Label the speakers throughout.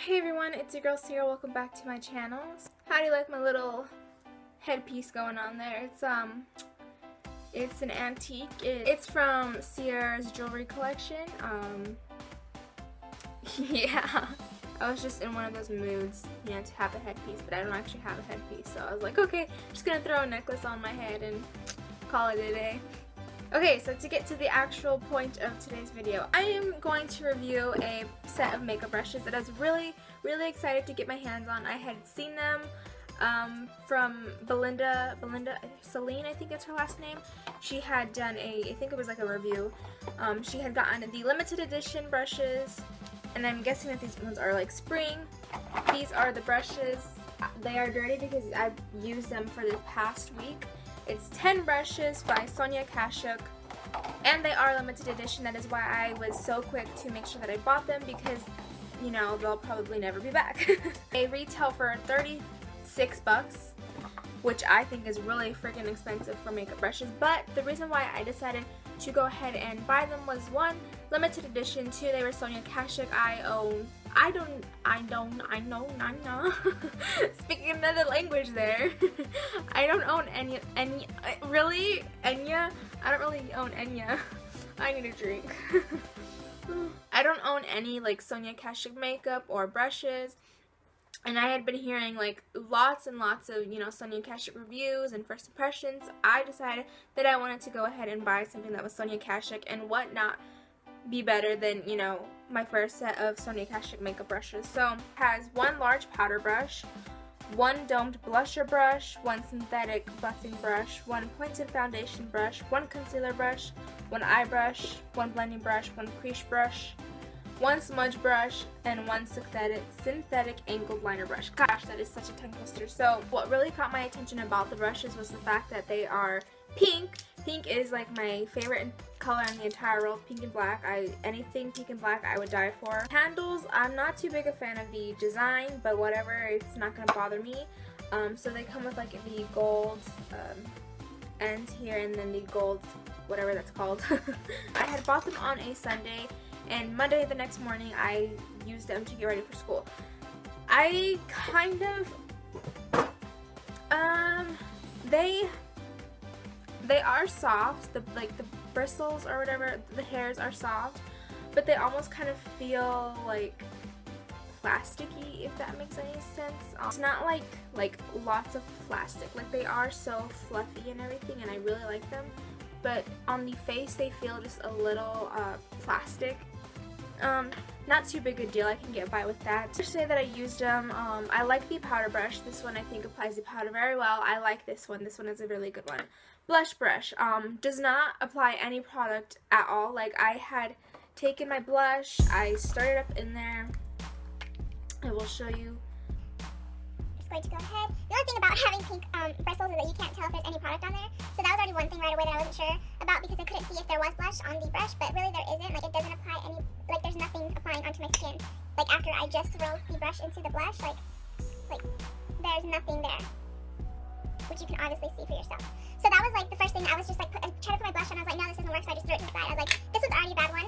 Speaker 1: Hey everyone, it's your girl Sierra. Welcome back to my channel. How do you like my little headpiece going on there? It's an antique. It's from Sierra's jewelry collection. Yeah. I was just in one of those moods, you know, to have a headpiece, but I don't actually have a headpiece, so I was like, okay, just gonna throw a necklace on my head and call it a day. Okay, so to get to the actual point of today's video, I am going to review a set of makeup brushes that I was really excited to get my hands on. I had seen them from Celine, I think that's her last name. She had done I think it was like a review. She had gotten the limited edition brushes, and I'm guessing that these ones are like spring. These are the brushes. They are dirty because I've used them for the past week. It's 10 brushes by Sonia Kashuk, and they are limited edition. That is why I was so quick to make sure that I bought them, because, you know, they'll probably never be back. They retail for 36 bucks, which I think is really freaking expensive for makeup brushes, but the reason why I decided to go ahead and buy them was, one, limited edition, two, they were Sonia Kashuk. I know. Speaking another language there. I don't own Enya. Really? Enya? I don't really own Enya. I need a drink. I don't own any like Sonia Kashuk makeup or brushes. And I had been hearing like lots and lots of, you know, Sonia Kashuk reviews and first impressions. I decided that I wanted to go ahead and buy something that was Sonia Kashuk, and what not be better than, you know, my first set of Sonia Kashuk makeup brushes. So it has one large powder brush, one domed blusher brush, one synthetic buffing brush, one pointed foundation brush, one concealer brush, one eye brush, one blending brush, one crease brush, one smudge brush, and one synthetic angled liner brush. Gosh, that is such a tongue twister. So what really caught my attention about the brushes was the fact that they are pink. Pink is like my favorite color in the entire world, pink and black. Anything pink and black I would die for. Handles, I'm not too big a fan of the design, but whatever, it's not going to bother me. So they come with like the gold ends here, and then the gold, whatever that's called. I had bought them on a Sunday, and Monday the next morning I used them to get ready for school. I kind of, they are soft, the bristles or whatever, the hairs are soft, but they almost kind of feel like plasticky, if that makes any sense. It's not like lots of plastic, like they are so fluffy and everything, and I really like them, but on the face they feel just a little plastic. Not too big a deal, I can get by with that. To say that I used them, I like the powder brush. This one I think applies the powder very well. I like this one. This one is a really good one. Blush brush, does not apply any product at all. Like, I had taken my blush, I started up in there. I will show you.
Speaker 2: Just going to go ahead. The only thing about having pink bristles is that you can't tell if there's any product on there. So that was already one thing right away that I wasn't sure about, because I couldn't see if there was blush on the brush, but really there isn't. Like, it doesn't apply any, like there's nothing applying onto my skin. Like, after I just rolled the brush into the blush, like there's nothing there, which you can obviously see for yourself. So that was like the first thing. I was just like trying to put my blush on. I was like, no, this doesn't work, so I just threw it to the side. I was like, this was already a bad one.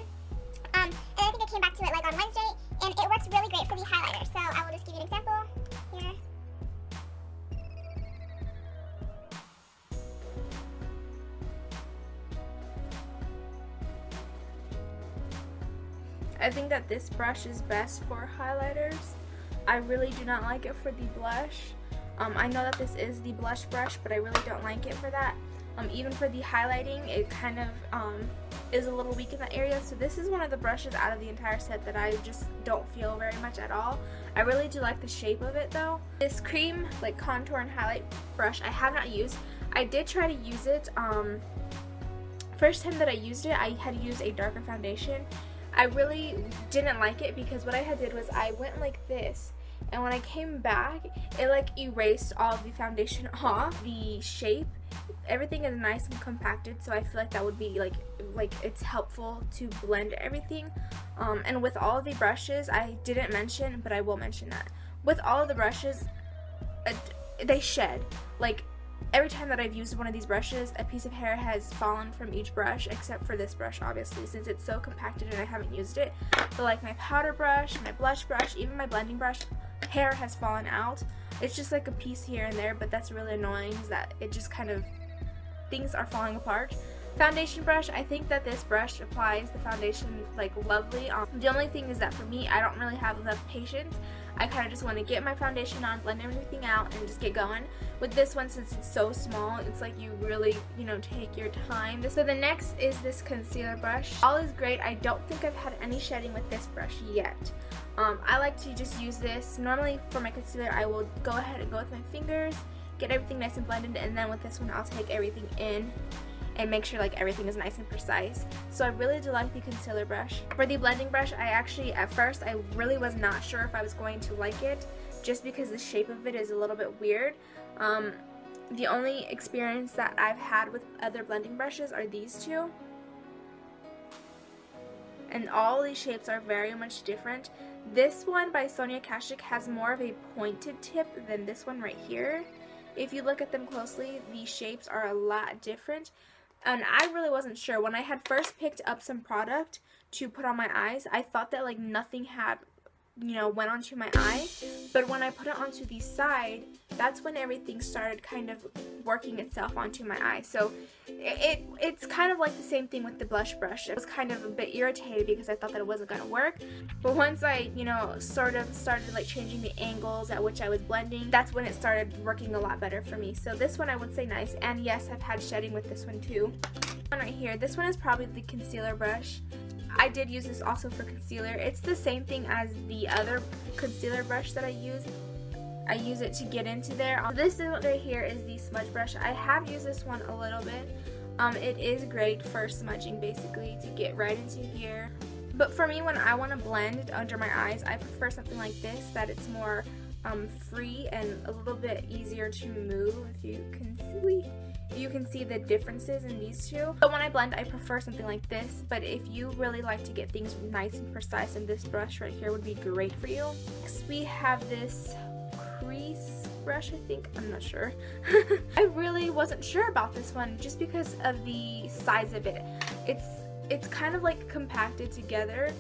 Speaker 2: And I think I came back to it like on Wednesday, and it works really great for the highlighter. So I will just give you an example here.
Speaker 1: I think that this brush is best for highlighters. I really do not like it for the blush. I know that this is the blush brush, but I really don't like it for that. Even for the highlighting, it kind of is a little weak in that area. So this is one of the brushes out of the entire set that I just don't feel very much at all. I really do like the shape of it though. This cream like contour and highlight brush I have not used. I did try to use it. First time that I used it, I had used a darker foundation. I really didn't like it because what I had did was I went like this, and when I came back, it like erased all of the foundation off. The shape, everything is nice and compacted, so I feel like that would be like it's helpful to blend everything. And with all of the brushes, I didn't mention, but I will mention that with all of the brushes, they shed. Like, every time that I've used one of these brushes, a piece of hair has fallen from each brush, except for this brush, obviously, since it's so compacted and I haven't used it. But like my powder brush, my blush brush, even my blending brush, hair has fallen out. It's just like a piece here and there, but that's really annoying, is that it just kind of, things are falling apart. Foundation brush, I think that this brush applies the foundation like lovely. The only thing is that for me, I don't really have enough patience. I kind of just want to get my foundation on, blend everything out, and just get going. With this one, since it's so small, it's like you really, you know, take your time. So the next is this concealer brush. All is great. I don't think I've had any shedding with this brush yet. I like to just use this. Normally for my concealer, I will go ahead and go with my fingers, get everything nice and blended, and then with this one, I'll take everything in and make sure like everything is nice and precise. So I really do like the concealer brush. For the blending brush, I actually, at first, I really was not sure if I was going to like it, just because the shape of it is a little bit weird. The only experience that I've had with other blending brushes are these two. And all these shapes are very much different. This one by Sonia Kashuk has more of a pointed tip than this one right here. If you look at them closely, the shapes are a lot different. And I really wasn't sure. When I had first picked up some product to put on my eyes, I thought that like nothing had, you know, went onto my eye. But when I put it onto the side, that's when everything started kind of working itself onto my eye. So it's kind of like the same thing with the blush brush. I was kind of a bit irritated because I thought that it wasn't going to work. But once I, you know, sort of started like changing the angles at which I was blending, that's when it started working a lot better for me. So this one I would say nice. And yes, I've had shedding with this one too. One right here, this one is probably the concealer brush. I did use this also for concealer. It's the same thing as the other concealer brush that I use. I use it to get into there. This one right here is the smudge brush. I have used this one a little bit. It is great for smudging, basically, to get right into here. But for me, when I want to blend under my eyes, I prefer something like this, that it's more free and a little bit easier to move. If you can see the differences in these two. But when I blend, I prefer something like this. But if you really like to get things nice and precise, then this brush right here would be great for you. Next, we have this crease brush, I think. I'm not sure. I really wasn't sure about this one just because of the size of it. It's kind of like compacted together,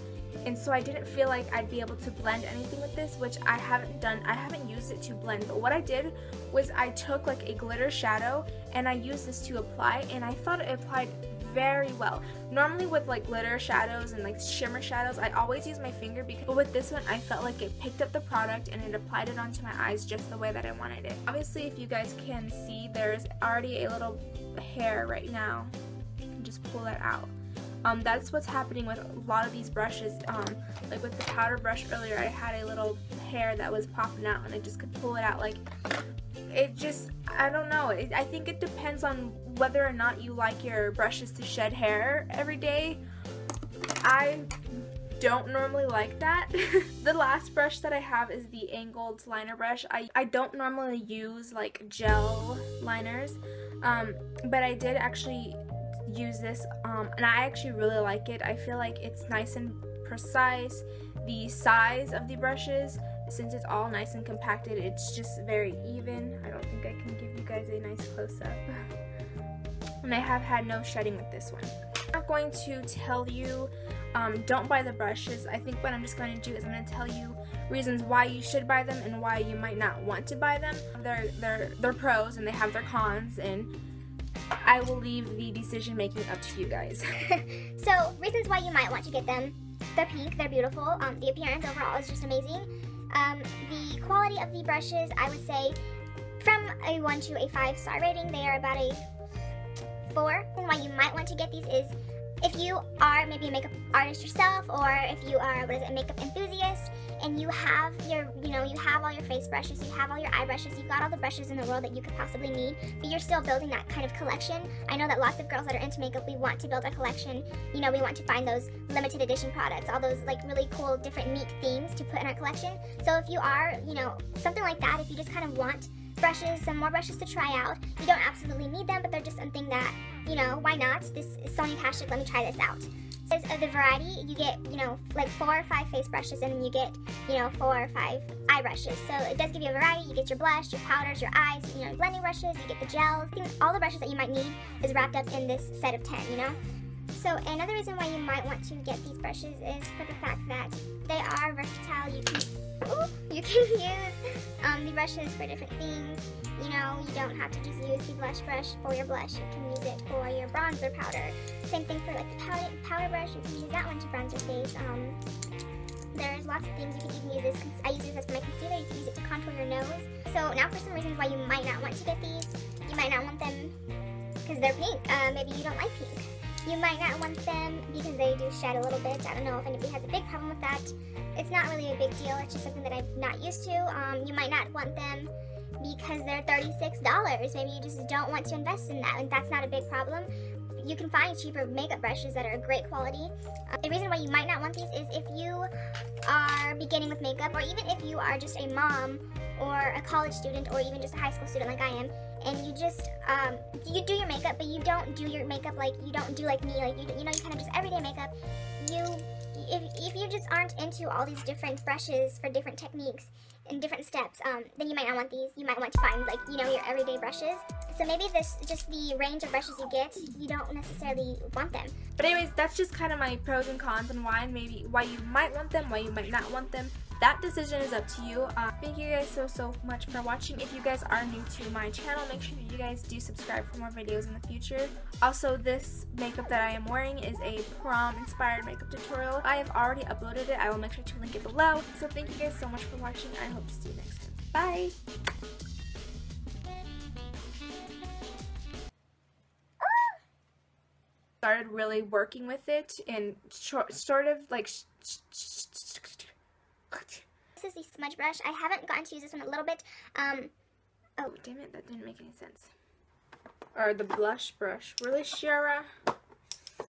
Speaker 1: and so I didn't feel like I'd be able to blend anything with this, which I haven't done. I haven't used it to blend, but what I did was I took like a glitter shadow and I used this to apply, and I thought it applied very well. Normally with like glitter shadows and like shimmer shadows, I always use my finger, but with this one I felt like it picked up the product and it applied it onto my eyes just the way that I wanted it. Obviously, if you guys can see, there's already a little hair right now. You can just pull that out. That's what's happening with a lot of these brushes. Like with the powder brush earlier, I had a little hair that was popping out and I just could pull it out. Like, it just, I don't know. I think it depends on whether or not you like your brushes to shed hair every day. I don't normally like that. The last brush that I have is the angled liner brush. I don't normally use like gel liners, but I did actually use this, and I actually really like it. I feel like it's nice and precise. The size of the brushes, since it's all nice and compacted, it's just very even. I don't think I can give you guys a nice close-up. And I have had no shedding with this one. I'm not going to tell you don't buy the brushes. I think what I'm just going to do is I'm going to tell you reasons why you should buy them and why you might not want to buy them. They're pros and they have their cons, and I will leave the decision making up to you guys.
Speaker 2: So, reasons why you might want to get them. They're pink, they're beautiful, the appearance overall is just amazing. The quality of the brushes, I would say, from a 1 to a 5-star rating, they are about a 4. And why you might want to get these is if you are maybe a makeup artist yourself, or if you are, a makeup enthusiast, and you have your, you have all your face brushes, you have all your eye brushes, you've got all the brushes in the world that you could possibly need, but you're still building that kind of collection. I know that lots of girls that are into makeup, we want to build a collection. We want to find those limited edition products, all those like really cool, different, neat themes to put in our collection. So if you are, something like that, if you just kind of want brushes, some more brushes to try out. You don't absolutely need them, but they're just something that, you know, why not? This is Sonia Kashuk, let me try this out. Because of the variety, you get, you know, like 4 or 5 face brushes, and then you get, you know, 4 or 5 eye brushes. So it does give you a variety. You get your blush, your powders, your eyes, you know, blending brushes, you get the gels. All the brushes that you might need is wrapped up in this set of 10, you know? So another reason why you might want to get these brushes is for the fact that they are versatile. You can use the brushes for different things. You know, you don't have to just use the blush brush for your blush. You can use it for your bronzer powder. Same thing for like the powder brush. You can use that one to bronze your face. There's lots of things you can even use this. I use this as for my concealer. You can use it to contour your nose. So now for some reasons why you might not want to get these. You might not want them because they're pink. Maybe you don't like pink. You might not want them because they do shed a little bit. I don't know if anybody has a big problem with that. It's not really a big deal. It's just something that I'm not used to. You might not want them because they're $36. Maybe you just don't want to invest in that, and that's not a big problem. You can find cheaper makeup brushes that are great quality. The reason why you might not want these is if you are beginning with makeup, or even if you are just a mom or a college student or even just a high school student like I am, and you just, you do your makeup, but you don't do your makeup like, you don't do like me, like, you know, you kind of just everyday makeup. If you just aren't into all these different brushes for different techniques and different steps, then you might not want these. You might want to find, like, you know, your everyday brushes. So maybe this, just the range of brushes you get, you don't necessarily want them.
Speaker 1: But anyways, that's just kind of my pros and cons and why you might want them, why you might not want them. That decision is up to you. Thank you guys so much for watching. If you guys are new to my channel, make sure that you guys do subscribe for more videos in the future. Also, this makeup that I am wearing is a prom inspired makeup tutorial. I have already uploaded it. I will make sure to link it below. So thank you guys so much for watching. I hope to see you next time. Bye! Started really working with it and sort of like
Speaker 2: this is the smudge brush. I haven't gotten to use this one a little bit. Oh,
Speaker 1: damn it, that didn't make any sense. Or the blush brush. Really, Shara?